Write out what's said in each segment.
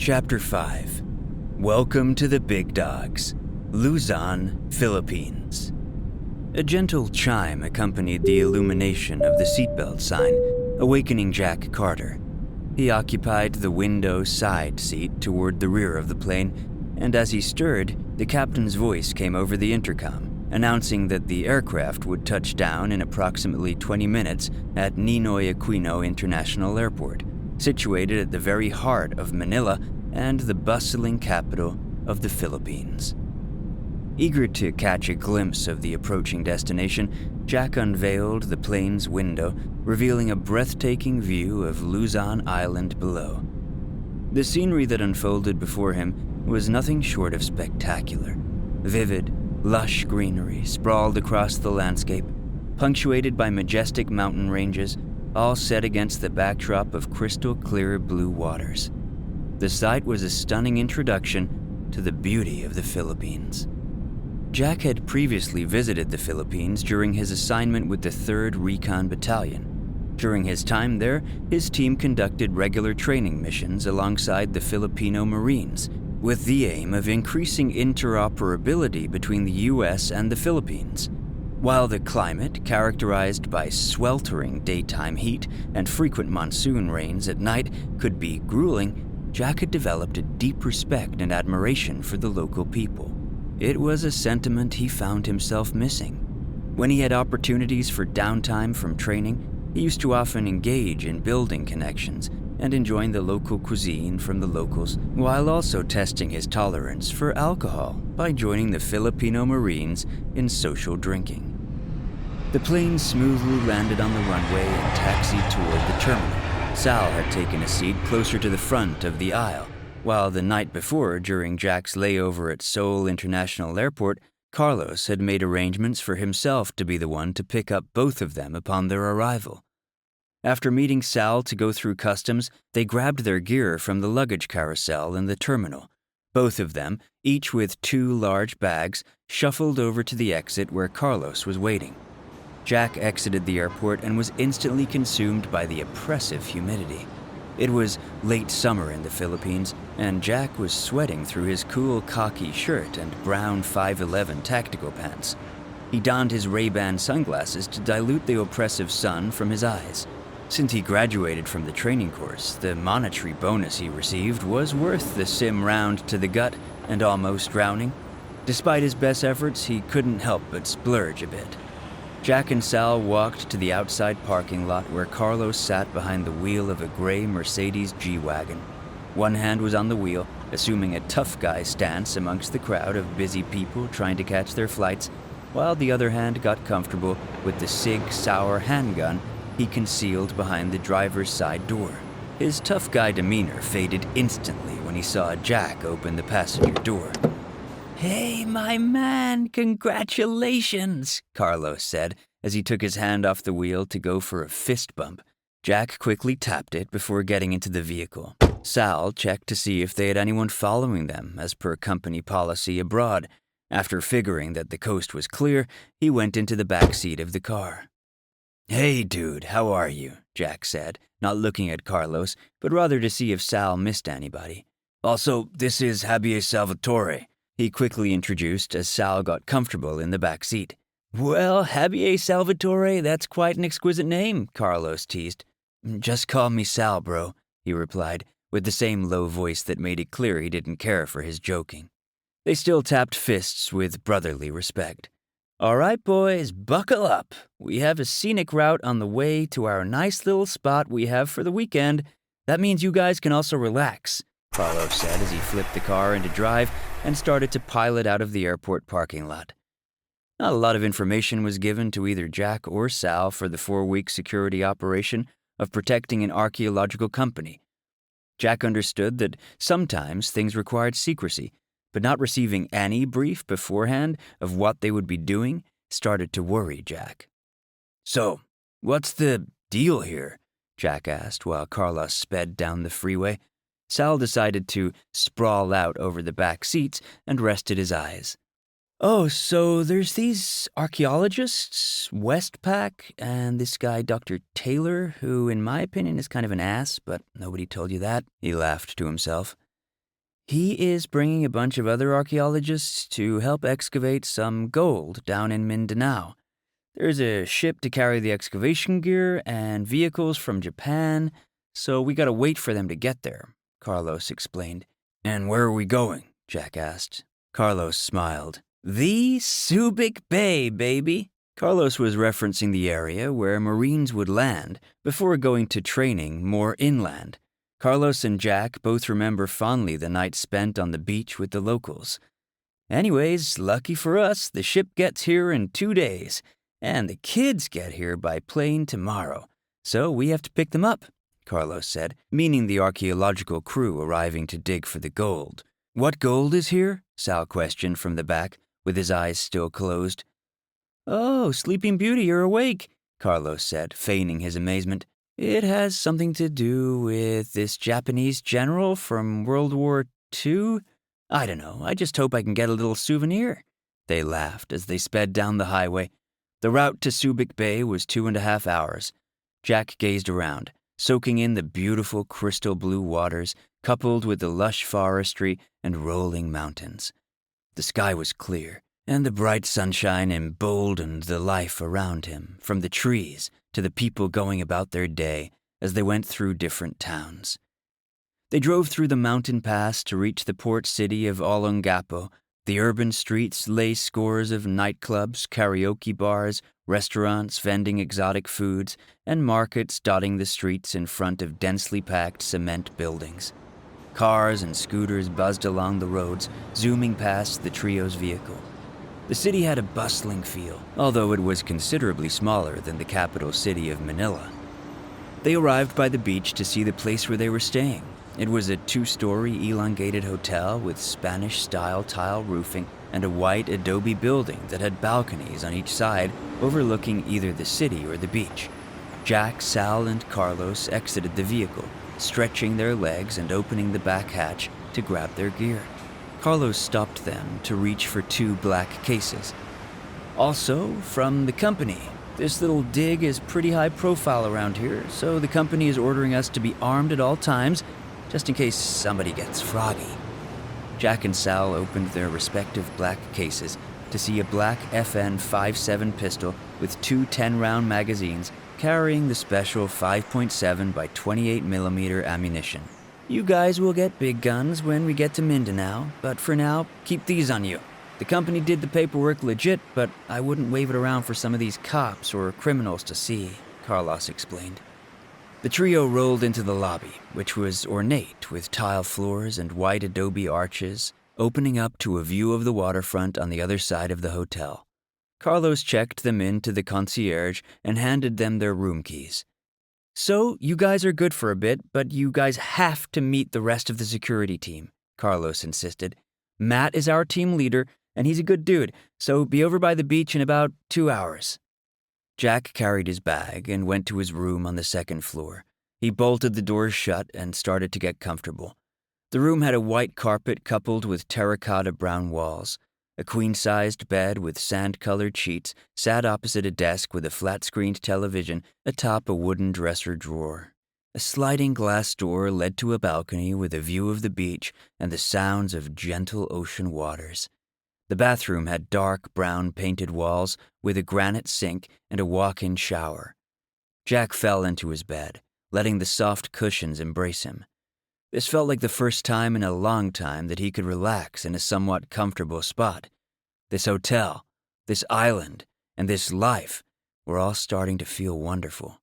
Chapter 5. Welcome to the Big Dogs, Luzon, Philippines. A gentle chime accompanied the illumination of the seatbelt sign, awakening Jack Carter. He occupied the window side seat toward the rear of the plane, and as he stirred, the captain's voice came over the intercom, announcing that the aircraft would touch down in approximately 20 minutes at Ninoy Aquino International Airport, situated at the very heart of Manila and the bustling capital of the Philippines. Eager to catch a glimpse of the approaching destination, Jack unveiled the plane's window, revealing a breathtaking view of Luzon Island below. The scenery that unfolded before him was nothing short of spectacular. Vivid, lush greenery sprawled across the landscape, punctuated by majestic mountain ranges, all set against the backdrop of crystal-clear blue waters. The sight was a stunning introduction to the beauty of the Philippines. Jack had previously visited the Philippines during his assignment with the 3rd Recon Battalion. During his time there, his team conducted regular training missions alongside the Filipino Marines, with the aim of increasing interoperability between the U.S. and the Philippines. While the climate, characterized by sweltering daytime heat and frequent monsoon rains at night, could be grueling, Jack had developed a deep respect and admiration for the local people. It was a sentiment he found himself missing. When he had opportunities for downtime from training, he used to often engage in building connections and enjoying the local cuisine from the locals, while also testing his tolerance for alcohol by joining the Filipino Marines in social drinking. The plane smoothly landed on the runway and taxied toward the terminal. Sal had taken a seat closer to the front of the aisle, while the night before, during Jack's layover at Seoul International Airport, Carlos had made arrangements for himself to be the one to pick up both of them upon their arrival. After meeting Sal to go through customs, they grabbed their gear from the luggage carousel in the terminal. Both of them, each with 2 large bags, shuffled over to the exit where Carlos was waiting. Jack exited the airport and was instantly consumed by the oppressive humidity. It was late summer in the Philippines, and Jack was sweating through his cool khaki shirt and brown 511 tactical pants. He donned his Ray-Ban sunglasses to dilute the oppressive sun from his eyes. Since he graduated from the training course, the monetary bonus he received was worth the sim round to the gut and almost drowning. Despite his best efforts, he couldn't help but splurge a bit. Jack and Sal walked to the outside parking lot where Carlos sat behind the wheel of a gray Mercedes G-Wagon. One hand was on the wheel, assuming a tough guy stance amongst the crowd of busy people trying to catch their flights, while the other hand got comfortable with the Sig Sauer handgun he concealed behind the driver's side door. His tough guy demeanor faded instantly when he saw Jack open the passenger door. "Hey, my man, congratulations," Carlos said as he took his hand off the wheel to go for a fist bump. Jack quickly tapped it before getting into the vehicle. Sal checked to see if they had anyone following them, as per company policy abroad. After figuring that the coast was clear, he went into the back seat of the car. "Hey, dude, how are you?" Jack said, not looking at Carlos, but rather to see if Sal missed anybody. "Also, this is Javier Salvatore," he quickly introduced as Sal got comfortable in the back seat. "Well, Javier Salvatore, that's quite an exquisite name," Carlos teased. "Just call me Sal, bro," he replied, with the same low voice that made it clear he didn't care for his joking. They still tapped fists with brotherly respect. "All right, boys, buckle up. We have a scenic route on the way to our nice little spot we have for the weekend. That means you guys can also relax," Carlos said as he flipped the car into drive and started to pilot out of the airport parking lot. Not a lot of information was given to either Jack or Sal for the 4-week security operation of protecting an archaeological company. Jack understood that sometimes things required secrecy, but not receiving any brief beforehand of what they would be doing started to worry Jack. "So, what's the deal here?" Jack asked while Carlos sped down the freeway. Sal decided to sprawl out over the back seats and rested his eyes. "Oh, so there's these archaeologists, Westpac, and this guy Dr. Taylor, who in my opinion is kind of an ass, but nobody told you that," he laughed to himself. He is bringing a bunch of other archaeologists to help excavate some gold down in Mindanao. There's a ship to carry the excavation gear and vehicles from Japan, so we gotta wait for them to get there, Carlos explained. And where are we going? Jack asked. Carlos smiled. The Subic Bay, baby. Carlos was referencing the area where Marines would land before going to training more inland. Carlos and Jack both remember fondly the night spent on the beach with the locals. Anyways, lucky for us, the ship gets here in 2 days, and the kids get here by plane tomorrow, so we have to pick them up, Carlos said, meaning the archaeological crew arriving to dig for the gold. What gold is here? Sal questioned from the back, with his eyes still closed. Oh, Sleeping Beauty, you're awake, Carlos said, feigning his amazement. It has something to do with this Japanese general from World War II? I don't know, I just hope I can get a little souvenir. They laughed as they sped down the highway. The route to Subic Bay was 2.5 hours. Jack gazed around, soaking in the beautiful crystal blue waters, coupled with the lush forestry and rolling mountains. The sky was clear, and the bright sunshine emboldened the life around him, from the trees to the people going about their day as they went through different towns. They drove through the mountain pass to reach the port city of Olongapo. The urban streets lay scores of nightclubs, karaoke bars, restaurants vending exotic foods, and markets dotting the streets in front of densely packed cement buildings. Cars and scooters buzzed along the roads, zooming past the trio's vehicle. The city had a bustling feel, although it was considerably smaller than the capital city of Manila. They arrived by the beach to see the place where they were staying. It was a 2-story elongated hotel with Spanish-style tile roofing and a white adobe building that had balconies on each side overlooking either the city or the beach. Jack, Sal, and Carlos exited the vehicle, stretching their legs and opening the back hatch to grab their gear. Carlos stopped them to reach for 2 black cases. Also, from the company. This little dig is pretty high profile around here, so the company is ordering us to be armed at all times, just in case somebody gets froggy. Jack and Sal opened their respective black cases to see a black FN-57 pistol with 2 10-round magazines carrying the special 5.7 by 28mm ammunition. You guys will get big guns when we get to Mindanao, but for now, keep these on you. The company did the paperwork legit, but I wouldn't wave it around for some of these cops or criminals to see, Carlos explained. The trio rolled into the lobby, which was ornate with tile floors and white adobe arches, opening up to a view of the waterfront on the other side of the hotel. Carlos checked them into the concierge and handed them their room keys. So, you guys are good for a bit, but you guys have to meet the rest of the security team, Carlos insisted. Matt is our team leader, and he's a good dude, so be over by the beach in about 2 hours. Jack carried his bag and went to his room on the 2nd floor. He bolted the doors shut and started to get comfortable. The room had a white carpet coupled with terracotta brown walls. A queen-sized bed with sand-colored sheets sat opposite a desk with a flat-screened television atop a wooden dresser drawer. A sliding glass door led to a balcony with a view of the beach and the sounds of gentle ocean waters. The bathroom had dark brown painted walls with a granite sink and a walk-in shower. Jack fell into his bed, letting the soft cushions embrace him. This felt like the first time in a long time that he could relax in a somewhat comfortable spot. This hotel, this island, and this life were all starting to feel wonderful.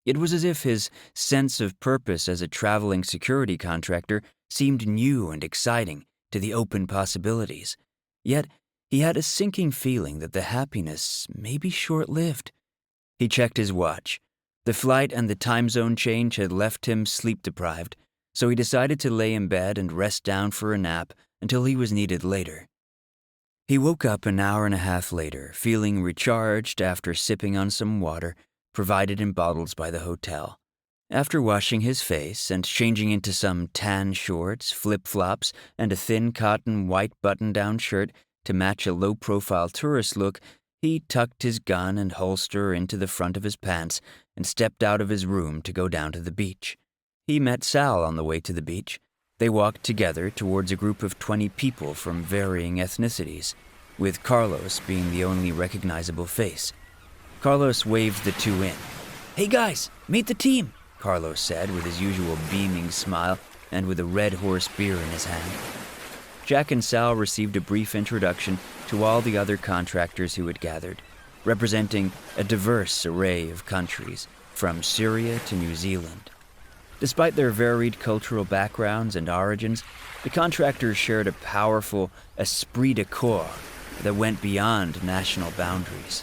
It was as if his sense of purpose as a traveling security contractor seemed new and exciting to the open possibilities. Yet, he had a sinking feeling that the happiness may be short-lived. He checked his watch. The flight and the time zone change had left him sleep-deprived, so he decided to lay in bed and rest down for a nap until he was needed later. He woke up an hour and a half later, feeling recharged after sipping on some water provided in bottles by the hotel. After washing his face and changing into some tan shorts, flip-flops, and a thin cotton white button-down shirt to match a low-profile tourist look, he tucked his gun and holster into the front of his pants and stepped out of his room to go down to the beach. He met Sal on the way to the beach. They walked together towards a group of 20 people from varying ethnicities, with Carlos being the only recognizable face. Carlos waved the two in. "Hey guys, meet the team," Carlos said with his usual beaming smile and with a red horse beer in his hand. Jack and Sal received a brief introduction to all the other contractors who had gathered, representing a diverse array of countries, from Syria to New Zealand. Despite their varied cultural backgrounds and origins, the contractors shared a powerful esprit de corps that went beyond national boundaries.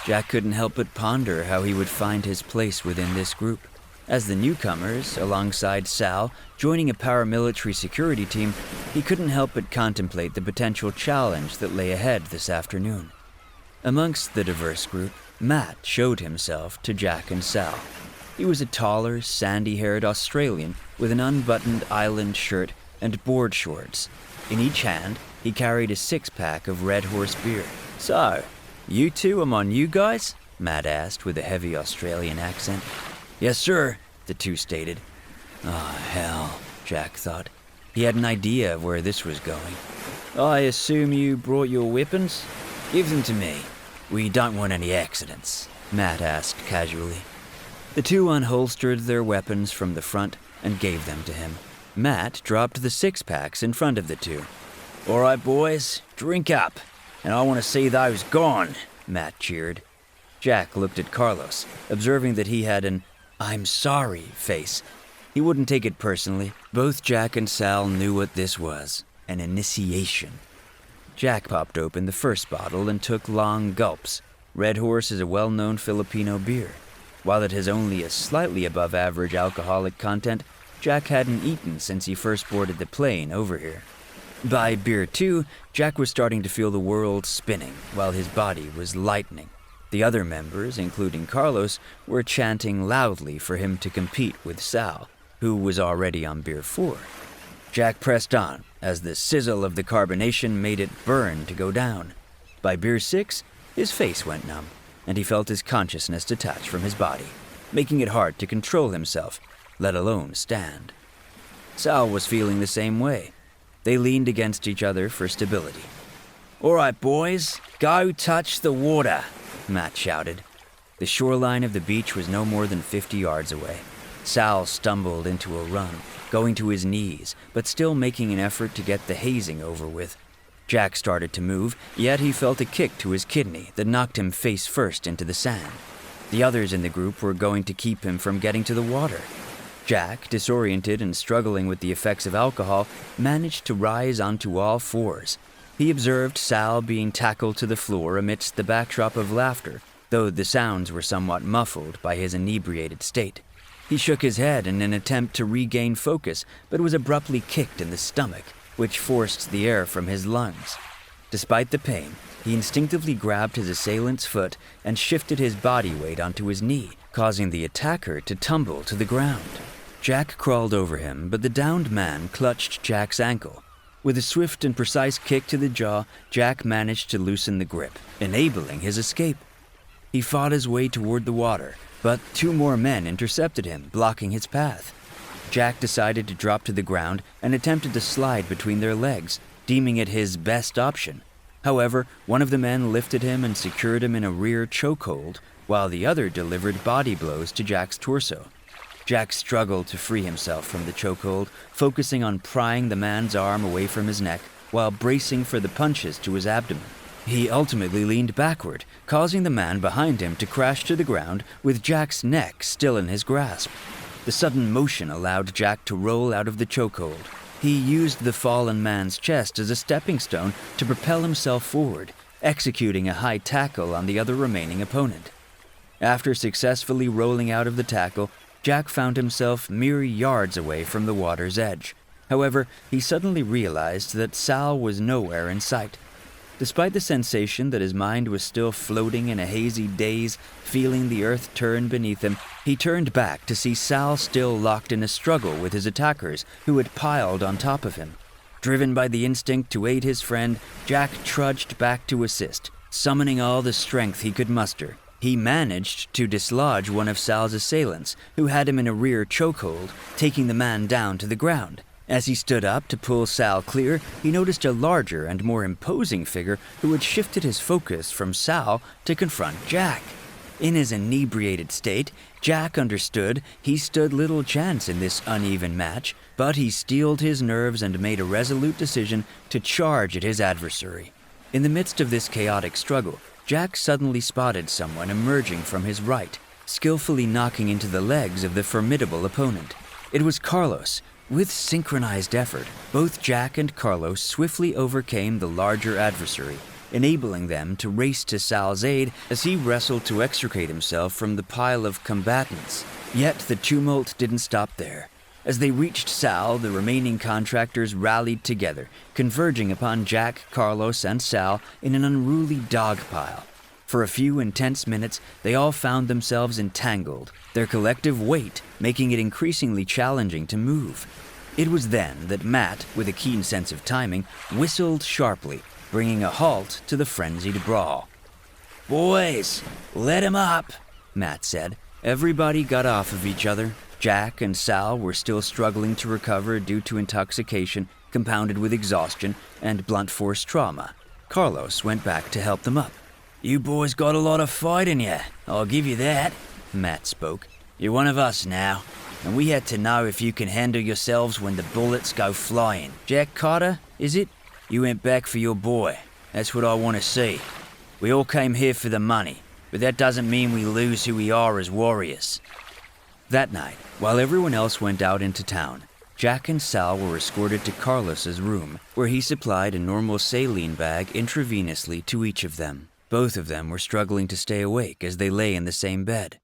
Jack couldn't help but ponder how he would find his place within this group. As the newcomers, alongside Sal, joining a paramilitary security team, he couldn't help but contemplate the potential challenge that lay ahead this afternoon. Amongst the diverse group, Matt showed himself to Jack and Sal. He was a taller, sandy-haired Australian with an unbuttoned island shirt and board shorts. In each hand, he carried a six-pack of Red Horse beer. "So, you two among you guys?" Matt asked with a heavy Australian accent. "Yes, sir," the two stated. "Oh, hell," Jack thought. He had an idea of where this was going. "I assume you brought your weapons? Give them to me. We don't want any accidents," Matt asked casually. The two unholstered their weapons from the front and gave them to him. Matt dropped the six-packs in front of the two. "All right, boys, drink up, and I want to see those gone," Matt cheered. Jack looked at Carlos, observing that he had an "I'm sorry" face. He wouldn't take it personally. Both Jack and Sal knew what this was, an initiation. Jack popped open the first bottle and took long gulps. Red Horse is a well-known Filipino beer. While it has only a slightly above-average alcoholic content, Jack hadn't eaten since he first boarded the plane over here. By beer 2, Jack was starting to feel the world spinning, while his body was lightening. The other members, including Carlos, were chanting loudly for him to compete with Sal, who was already on beer 4. Jack pressed on, as the sizzle of the carbonation made it burn to go down. By beer 6, his face went numb, and he felt his consciousness detach from his body, making it hard to control himself, let alone stand. Sal was feeling the same way. They leaned against each other for stability. "All right, boys, go touch the water," Matt shouted. The shoreline of the beach was no more than 50 yards away. Sal stumbled into a run, going to his knees, but still making an effort to get the hazing over with. Jack started to move, yet he felt a kick to his kidney that knocked him face first into the sand. The others in the group were going to keep him from getting to the water. Jack, disoriented and struggling with the effects of alcohol, managed to rise onto all fours. He observed Sal being tackled to the floor amidst the backdrop of laughter, though the sounds were somewhat muffled by his inebriated state. He shook his head in an attempt to regain focus, but was abruptly kicked in the stomach, which forced the air from his lungs. Despite the pain, he instinctively grabbed his assailant's foot and shifted his body weight onto his knee, causing the attacker to tumble to the ground. Jack crawled over him, but the downed man clutched Jack's ankle. With a swift and precise kick to the jaw, Jack managed to loosen the grip, enabling his escape. He fought his way toward the water, but 2 more men intercepted him, blocking his path. Jack decided to drop to the ground and attempted to slide between their legs, deeming it his best option. However, one of the men lifted him and secured him in a rear chokehold, while the other delivered body blows to Jack's torso. Jack struggled to free himself from the chokehold, focusing on prying the man's arm away from his neck while bracing for the punches to his abdomen. He ultimately leaned backward, causing the man behind him to crash to the ground with Jack's neck still in his grasp. The sudden motion allowed Jack to roll out of the chokehold. He used the fallen man's chest as a stepping stone to propel himself forward, executing a high tackle on the other remaining opponent. After successfully rolling out of the tackle, Jack found himself mere yards away from the water's edge. However, he suddenly realized that Sal was nowhere in sight. Despite the sensation that his mind was still floating in a hazy daze, feeling the earth turn beneath him, he turned back to see Sal still locked in a struggle with his attackers who had piled on top of him. Driven by the instinct to aid his friend, Jack trudged back to assist, summoning all the strength he could muster. He managed to dislodge one of Sal's assailants, who had him in a rear chokehold, taking the man down to the ground. As he stood up to pull Sal clear, he noticed a larger and more imposing figure who had shifted his focus from Sal to confront Jack. In his inebriated state, Jack understood he stood little chance in this uneven match, but he steeled his nerves and made a resolute decision to charge at his adversary. In the midst of this chaotic struggle, Jack suddenly spotted someone emerging from his right, skillfully knocking into the legs of the formidable opponent. It was Carlos. With synchronized effort, both Jack and Carlos swiftly overcame the larger adversary, enabling them to race to Sal's aid as he wrestled to extricate himself from the pile of combatants. Yet the tumult didn't stop there. As they reached Sal, the remaining contractors rallied together, converging upon Jack, Carlos, and Sal in an unruly dogpile. For a few intense minutes, they all found themselves entangled, their collective weight making it increasingly challenging to move. It was then that Matt, with a keen sense of timing, whistled sharply, bringing a halt to the frenzied brawl. "Boys, let him up," Matt said. Everybody got off of each other. Jack and Sal were still struggling to recover due to intoxication, compounded with exhaustion and blunt force trauma. Carlos went back to help them up. "You boys got a lot of fight in you, I'll give you that," Matt spoke. "You're one of us now, and we had to know if you can handle yourselves when the bullets go flying. Jack Carter, is it? You went back for your boy. That's what I want to see. We all came here for the money, but that doesn't mean we lose who we are as warriors." That night, while everyone else went out into town, Jack and Sal were escorted to Carlos's room, where he supplied a normal saline bag intravenously to each of them. Both of them were struggling to stay awake as they lay in the same bed.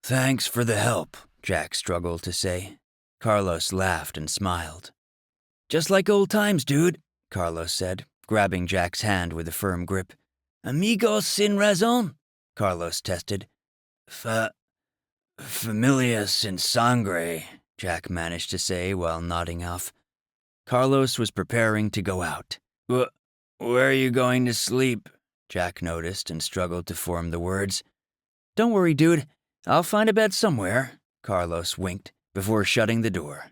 "Thanks for the help," Jack struggled to say. Carlos laughed and smiled. "Just like old times, dude," Carlos said, grabbing Jack's hand with a firm grip. "Amigos sin razon?" Carlos tested. Familia sin sangre," Jack managed to say while nodding off. Carlos was preparing to go out. Where are you going to sleep?" Jack noticed and struggled to form the words. "Don't worry, dude. I'll find a bed somewhere," Carlos winked before shutting the door.